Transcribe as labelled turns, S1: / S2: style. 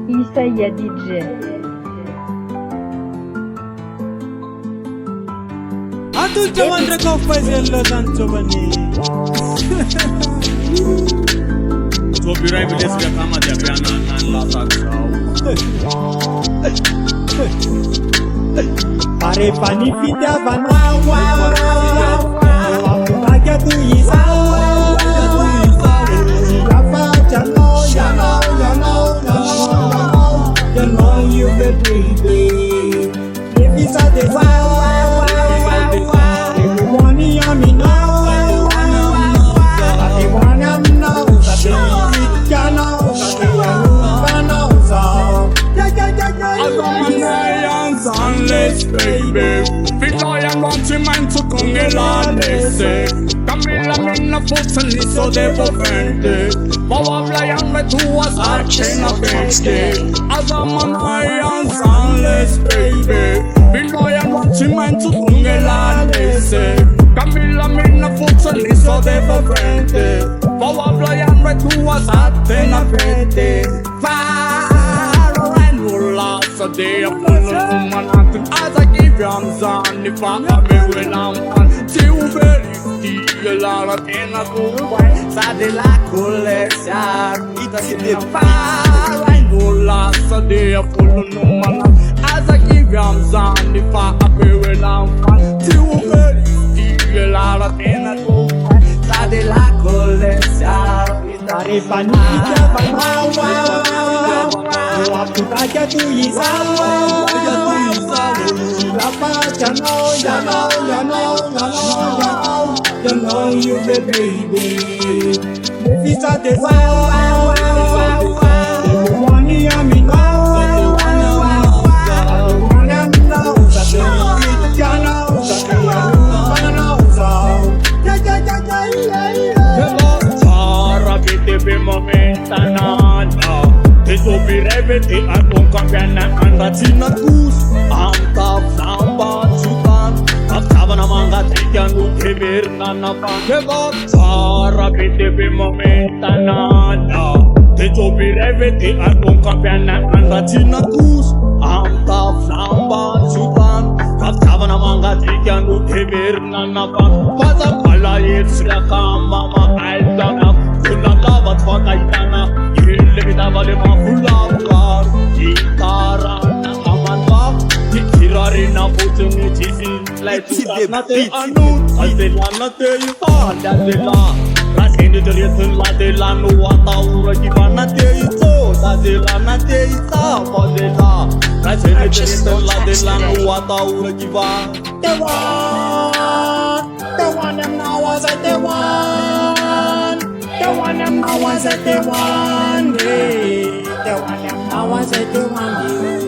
S1: Isaia DJ.
S2: Atunci mă întrec o făzele Sanțobani. Sobirai vedeți că cam de pe an la taxau.
S3: Pare pani Fitiavana, mampitogaigy-ISAIA. You know you the baby. If it's a desire, everyone hear me now. Everyone know that you know
S4: Unless baby, Victoria Montimento con l'Alesse. Camilla minna forse lì so devo prendere. Ma voglio me tua sarcena peste. Azamanai unless baby, Victoria Montimento con l'Alesse. Camilla minna forse lì so devo prendere. Ma voglio me tua sarcena peste. So they are full of human as I give you some if I have when I'm on till very still a lot in a good way. Sade la collection, it's the fire. I know lots so they are full of human as I give you some if I have when I'm on till very still a lot in a good way. Sade la collection, it's
S3: Pare pani Fitiavana, mampitogaigy-ISAIA. You know you the baby. If it's a desire, everyone hear me now. Everyone knows that you know
S4: be momentanana. Devo birevete a non cambiare andatina gus. Anta flamba zutan. Acabana manga tikianu keberna na pangeva. Sara be momentanana. Devo birevete a non cambiare andatina gus. Anta flamba zutan. Acabana manga tikianu keberna na pang. Pasa kala yetsla kama ma aldana. Kunakavat pakaitana. Illegita vale ma fulakar. Gitara na kamanwa. Tikirari na putungi chisi. Like nate anu. Azela te yuta dadela. Rasende teriyatun ladela no wata ura kivana te yuto. Dadela te yuta padela. Rasende teriyatun ladela no wata ura kivana.
S3: The one them now was at the one. The one them now was at the one. The one them now was at the one.